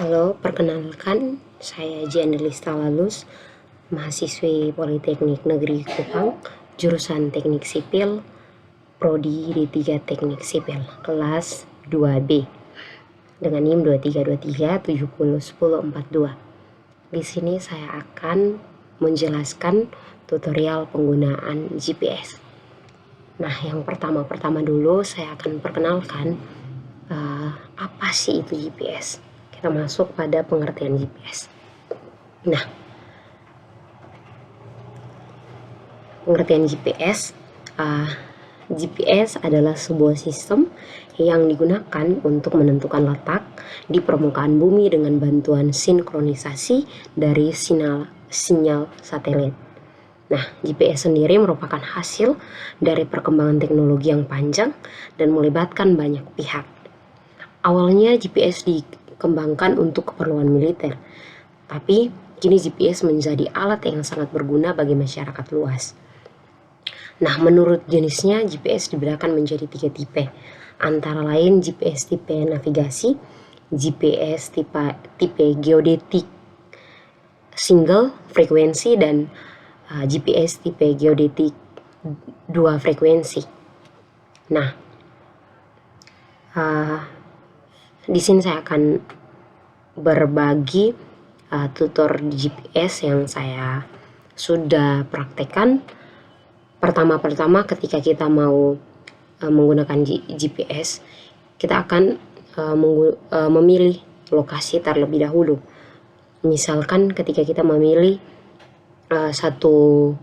Halo, perkenalkan saya Jandelista Lalus, mahasiswi Politeknik Negeri Kupang, jurusan Teknik Sipil, Prodi D3 Teknik Sipil, kelas 2B, dengan NIM 2323701042. Di sini saya akan menjelaskan tutorial penggunaan GPS. Nah, yang pertama dulu saya akan perkenalkan apa sih itu GPS. Kita masuk pada pengertian GPS. Nah, pengertian GPS, GPS adalah sebuah sistem yang digunakan untuk menentukan letak di permukaan bumi dengan bantuan sinkronisasi dari sinyal satelit. Nah, GPS sendiri merupakan hasil dari perkembangan teknologi yang panjang dan melibatkan banyak pihak. Awalnya GPS dikembangkan untuk keperluan militer, tapi kini GPS menjadi alat yang sangat berguna bagi masyarakat luas. Nah, menurut jenisnya GPS dibedakan menjadi 3 tipe, antara lain GPS tipe navigasi, GPS tipe geodetik single frekuensi, dan GPS tipe geodetik 2 frekuensi. Nah, di sini saya akan berbagi tutor GPS yang saya sudah praktekkan. Pertama ketika kita mau menggunakan GPS, kita akan memilih lokasi terlebih dahulu. Misalkan ketika kita memilih satu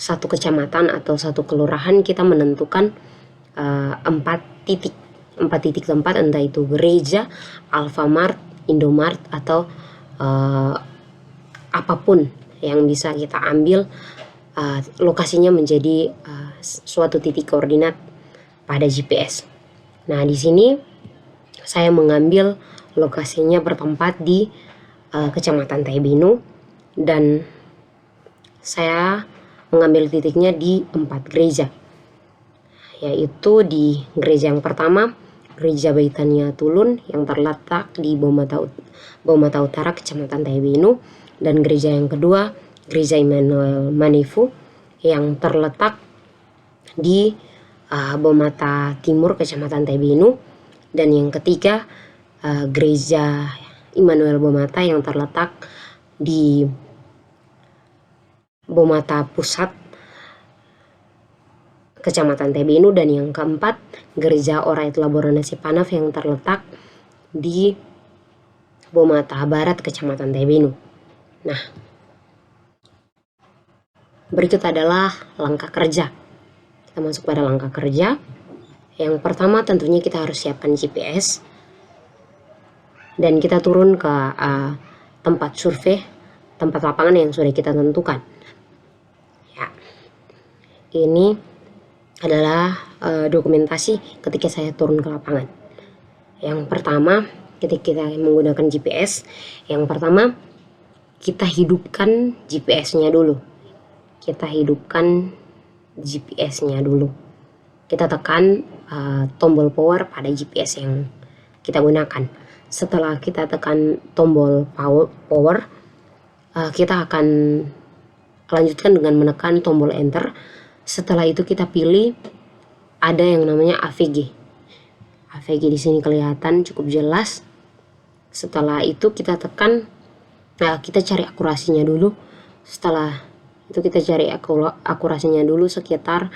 kecamatan atau satu kelurahan, kita menentukan 4 titik tempat, entah itu gereja, Alfamart, Indomart, atau apapun yang bisa kita ambil lokasinya menjadi suatu titik koordinat pada GPS. Nah, di sini saya mengambil lokasinya bertempat di Kecamatan Taibinu, dan saya mengambil titiknya di 4 gereja, yaitu di gereja yang pertama, Gereja Baitania Tulun yang terletak di Baumata Utara, Kecamatan Taibinu, dan gereja yang kedua, Gereja Immanuel Manifu yang terletak di Baumata Timur, Kecamatan Taibinu, dan yang ketiga, Gereja Immanuel Baumata yang terletak di Baumata Pusat, Kecamatan Taibinu, dan yang keempat, Gereja Orait Laborana Sipanaf yang terletak di Baumata Barat, Kecamatan Taibinu. Nah, berikut adalah langkah kerja. Kita masuk pada langkah kerja. Yang pertama, tentunya kita harus siapkan GPS, dan kita turun ke tempat survei, tempat lapangan yang sudah kita tentukan. Ya, ini adalah dokumentasi ketika saya turun ke lapangan. Yang pertama, ketika kita menggunakan GPS, yang pertama kita hidupkan GPS-nya dulu. Kita tekan tombol power pada GPS yang kita gunakan. Setelah kita tekan tombol power, kita akan lanjutkan dengan menekan tombol enter. Setelah itu kita pilih ada yang namanya AVG. AVG di sini kelihatan cukup jelas. Setelah itu kita tekan, kita cari akurasinya dulu. Setelah itu kita cari akurasinya dulu sekitar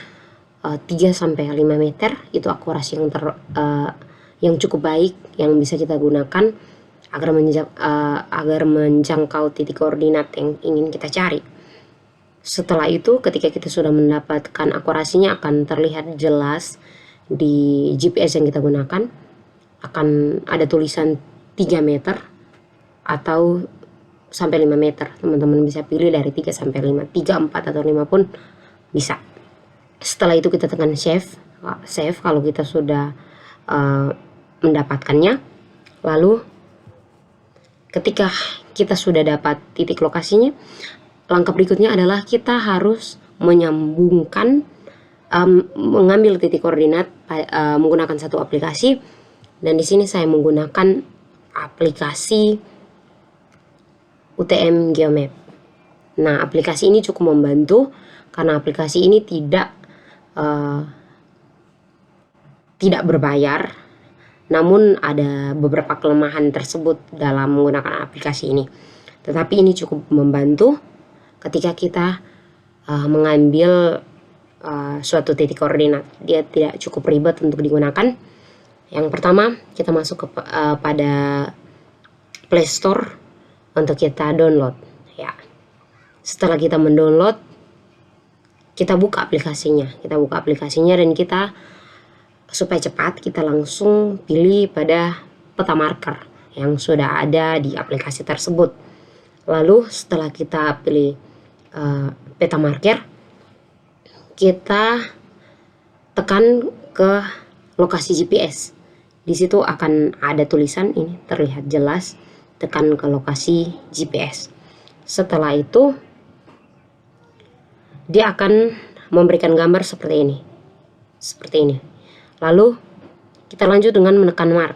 3-5 meter. Itu akurasi yang cukup baik yang bisa kita gunakan agar menjangkau titik koordinat yang ingin kita cari. Setelah itu, ketika kita sudah mendapatkan akurasinya, akan terlihat jelas di GPS yang kita gunakan. Akan ada tulisan 3 meter atau sampai 5 meter. Teman-teman bisa pilih dari 3 sampai 5. 3, 4, atau 5 pun bisa. Setelah itu kita tekan save kalau kita sudah mendapatkannya. Lalu ketika kita sudah dapat titik lokasinya, langkah berikutnya adalah kita harus menyambungkan, mengambil titik koordinat menggunakan satu aplikasi, dan di sini saya menggunakan aplikasi UTM Geomap. Nah, aplikasi ini cukup membantu karena aplikasi ini tidak berbayar, namun ada beberapa kelemahan tersebut dalam menggunakan aplikasi ini. Tetapi ini cukup membantu ketika kita mengambil suatu titik koordinat. Dia tidak cukup ribet untuk digunakan. Yang pertama, kita masuk pada Play Store untuk kita download. Ya, setelah kita mendownload, kita buka aplikasinya. Dan kita, supaya cepat, kita langsung pilih pada peta marker yang sudah ada di aplikasi tersebut. Lalu setelah kita pilih peta marker, kita tekan ke lokasi GPS. Di situ akan ada tulisan ini, terlihat jelas, tekan ke lokasi GPS. Setelah itu dia akan memberikan gambar seperti ini. Lalu kita lanjut dengan menekan mark.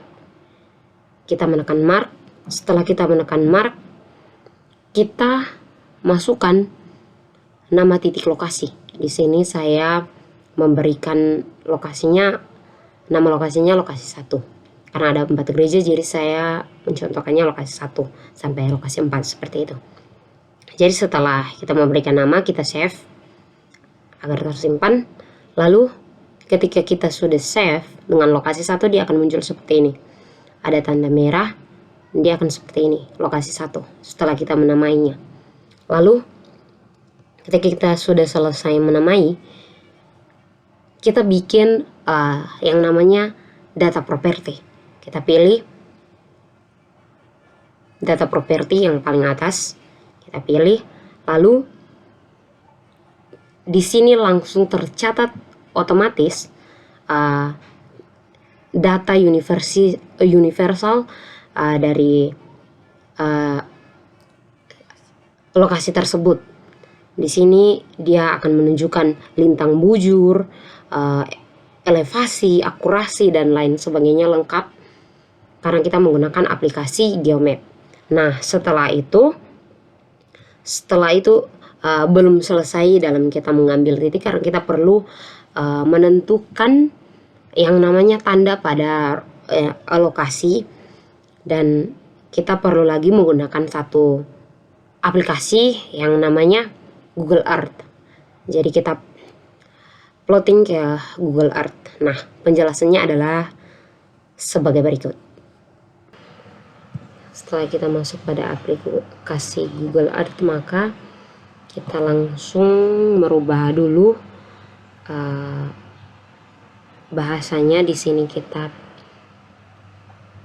Kita menekan mark. Setelah kita menekan mark, kita masukkan nama titik lokasi. Di sini saya memberikan nama lokasinya lokasi 1. Karena ada 4 gereja, jadi saya mencontohkannya lokasi 1 sampai lokasi 4 seperti itu. Jadi setelah kita memberikan nama, kita save agar tersimpan. Lalu ketika kita sudah save dengan lokasi 1, dia akan muncul seperti ini. Ada tanda merah, dia akan seperti ini, lokasi 1. Setelah kita menamainya. Lalu ketika kita sudah selesai menamai, kita bikin yang namanya data property. Kita pilih data property yang paling atas. Kita pilih, lalu di sini langsung tercatat otomatis data universal dari lokasi tersebut. Di sini dia akan menunjukkan lintang bujur, elevasi, akurasi, dan lain sebagainya lengkap karena kita menggunakan aplikasi Geomap. Nah, setelah itu belum selesai dalam kita mengambil titik, karena kita perlu menentukan yang namanya tanda pada lokasi, dan kita perlu lagi menggunakan satu aplikasi yang namanya Google Earth. Jadi kita plotting ke Google Earth. Nah, penjelasannya adalah sebagai berikut. Setelah kita masuk pada aplikasi Google Earth, maka kita langsung merubah dulu bahasanya. Di sini kita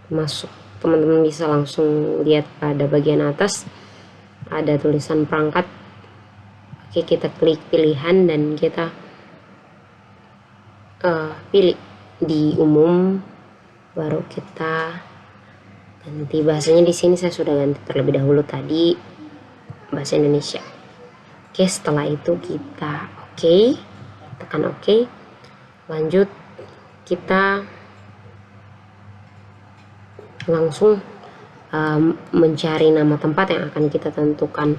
masuk, teman-teman bisa langsung lihat pada bagian atas ada tulisan perangkat. Oke, kita klik pilihan dan kita pilih di umum, baru kita ganti bahasanya. Di sini saya sudah ganti terlebih dahulu tadi bahasa Indonesia. Oke, setelah itu kita tekan oke. Lanjut, kita langsung mencari nama tempat yang akan kita tentukan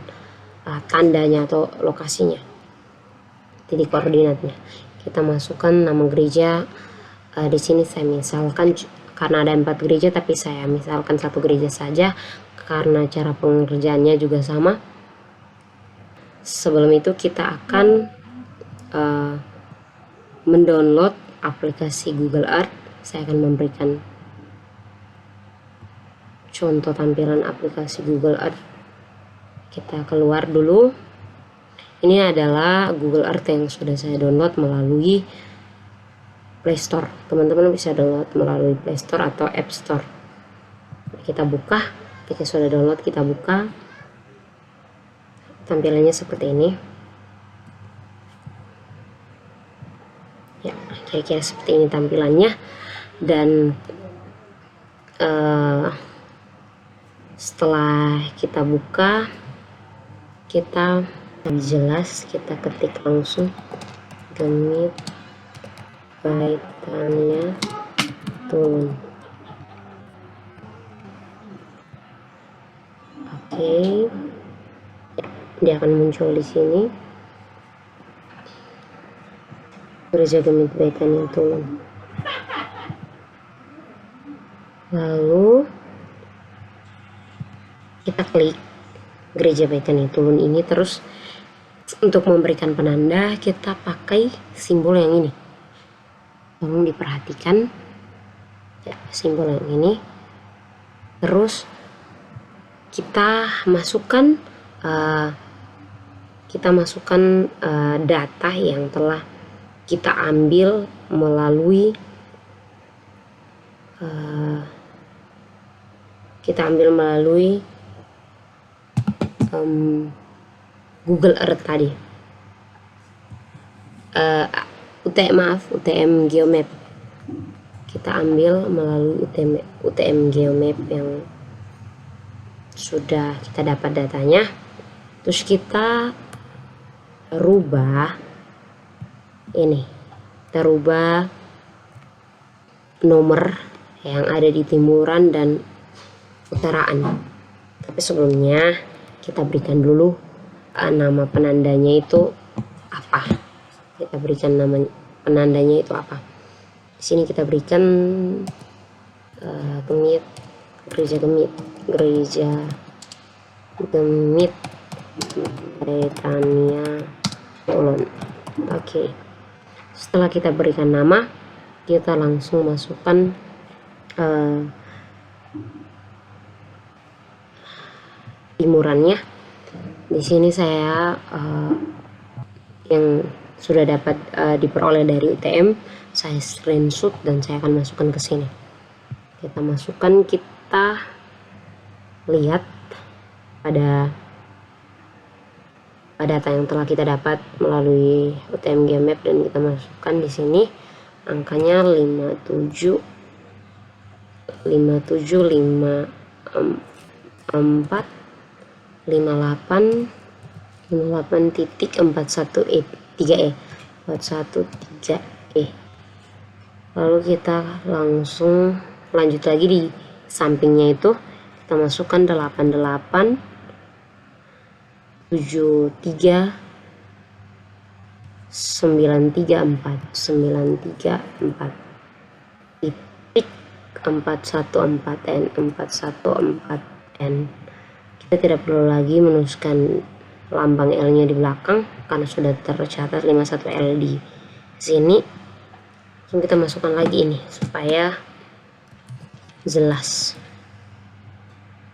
tandanya atau lokasinya, titik koordinatnya. Kita masukkan nama gereja. Di sini saya misalkan, karena ada 4 gereja, tapi saya misalkan 1 gereja saja karena cara pengerjaannya juga sama. Sebelum itu kita akan mendownload aplikasi Google Earth. Saya akan memberikan contoh tampilan aplikasi Google Earth. Kita keluar dulu. Ini adalah Google Earth yang sudah saya download melalui Play Store. Teman-teman bisa download melalui Play Store atau App Store. Kita buka. Ketika sudah download, kita buka. Tampilannya seperti ini. Ya, kira-kira seperti ini tampilannya. Dan setelah kita buka, kita jelas, kita ketik langsung gemit kaitannya turun. Oke, dia akan muncul di sini. Gereja Gemit Betania Tulun. Lalu kita klik Gereja Betania Tulun ini. Terus untuk memberikan penanda kita pakai simbol yang ini. Tolong diperhatikan ya, simbol yang ini. Terus kita masukkan data yang telah kita ambil melalui Google Earth tadi. UTM Geomap. Kita ambil melalui UTM Geomap yang sudah kita dapat datanya. Terus kita rubah ini. Kita rubah nomor yang ada di timuran dan utaraan. Tapi sebelumnya kita berikan dulu nama penandanya itu apa. Kita berikan nama penandanya itu apa. Di sini kita berikan Gereja Gemit Betania Tulun. Oke. Setelah kita berikan nama, kita langsung masukkan timurannya. Di sini saya yang sudah dapat diperoleh dari UTM, saya screenshot dan saya akan masukkan ke sini. Kita masukkan, kita lihat pada data yang telah kita dapat melalui UTM Geomap dan kita masukkan di sini angkanya 57 58 titik 41.3e. Lalu kita langsung lanjut lagi di sampingnya itu kita masukkan 88 73 934 titik 414n 414n. Kita tidak perlu lagi menuliskan lambang L nya di belakang karena sudah tercatat 51L di sini. Langsung kita masukkan lagi ini supaya jelas.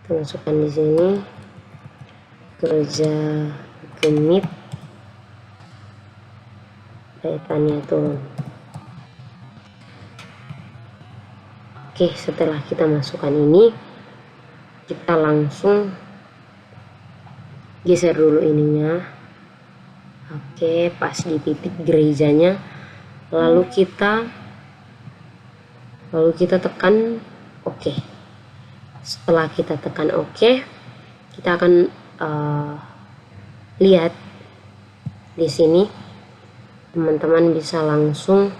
Kita masukkan di sini Gereja Gemit Betania Tulun. Oke, setelah kita masukkan ini, kita langsung geser dulu ininya. Oke, pas di titik gerejanya. Lalu kita tekan oke. Setelah kita tekan oke, kita akan lihat di sini teman-teman bisa langsung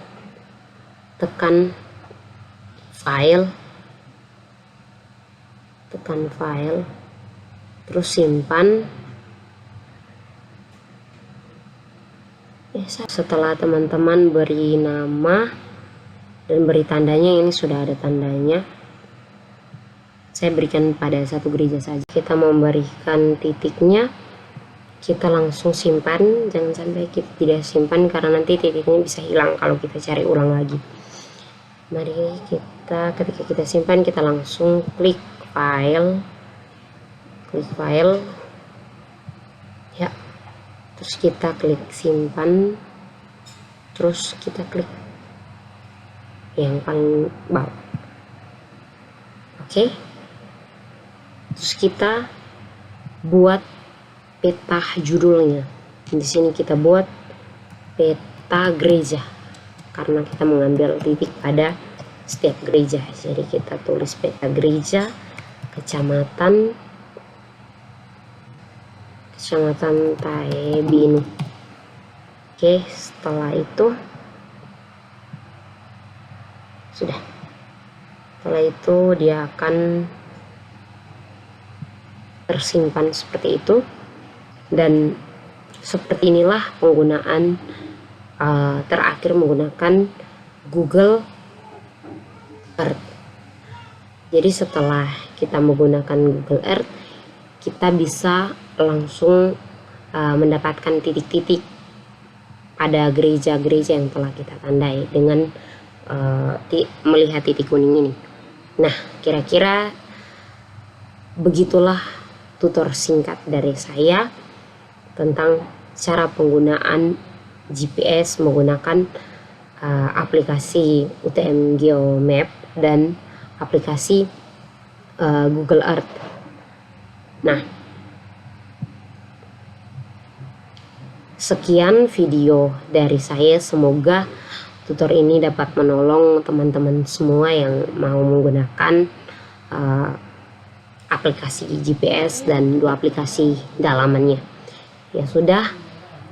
tekan file, terus simpan. Setelah teman-teman beri nama dan beri tandanya, ini sudah ada tandanya. Saya berikan pada satu gereja saja. Kita memberikan titiknya, kita langsung simpan. Jangan sampai kita tidak simpan karena nanti titiknya bisa hilang kalau kita cari ulang lagi. Mari ketika kita simpan, kita langsung klik file ya, terus kita klik simpan, terus kita klik yang paling bawah. Oke. Terus kita buat peta judulnya. Di sini kita buat peta gereja karena kita mengambil titik pada setiap gereja. Jadi kita tulis peta gereja kecamatan Taebinu. Oke, setelah itu sudah. Setelah itu dia akan tersimpan seperti itu. Dan seperti inilah penggunaan terakhir menggunakan Google Earth. Jadi setelah kita menggunakan Google Earth, kita bisa langsung mendapatkan titik-titik pada gereja-gereja yang telah kita tandai dengan melihat titik kuning ini. Nah, kira-kira begitulah tutor singkat dari saya tentang cara penggunaan GPS menggunakan aplikasi UTM Geomap dan aplikasi Google Earth. Nah, sekian video dari saya. Semoga tutor ini dapat menolong teman-teman semua yang mau menggunakan aplikasi GPS dan 2 aplikasi dalamannya. Ya sudah,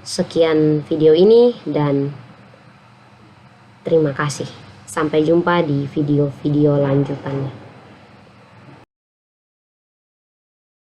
sekian video ini dan terima kasih. Sampai jumpa di video-video lanjutannya.